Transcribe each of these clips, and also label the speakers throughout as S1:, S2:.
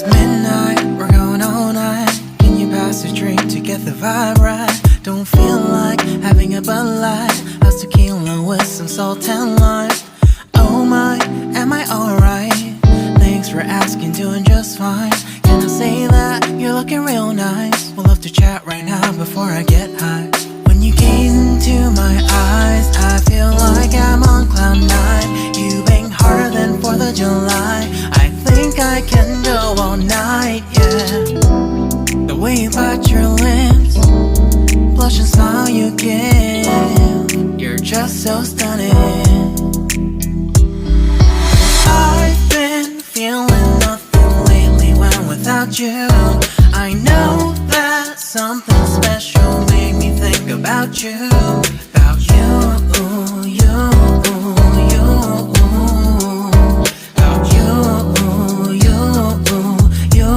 S1: It's midnight, we're going all night. Can you pass a drink to get the vibe right? Don't feel like having a Bud Light. How's tequila with some salt and lime? Oh my, am I alright? Thanks for asking, doing just fine. Can I say that you're looking real nice? We'll love to chat right now before I get high. When you gaze into my eyes, I feel like I'm on cloud nine. You bang harder than 4th of July. I think I can go all night, yeah. The way you bite your lips, blush and smile you give, you're just so stunning. I've been feeling nothing lately when without you. I know that something special made me think about you. About you, you, you. About you, you, you.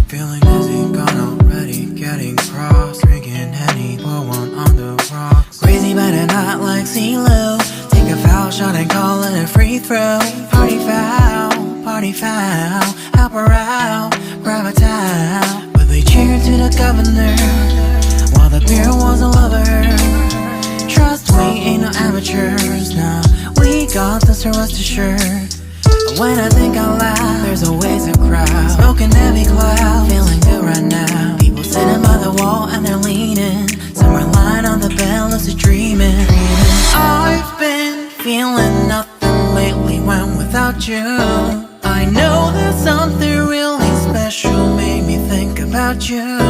S1: Feeling dizzy, gone already, getting cross, drinking Henny, pour one on the rocks. Crazy but not like CeeLo. Take a foul shot and call it a free throw. Party foul, help her out, grab a towel. But they cheered to the governor, while the beer was a lover. Trust we ain't no amateurs, nah, we got this, so rest assured. When I think out loud, there's always a crowd, smoking heavy cloud, feeling good right now. People sitting by the wall and they're leaning, some are lying on the bed, lucid dreaming. I've been feeling nothing lately when without you. I know that something really special made me think about you.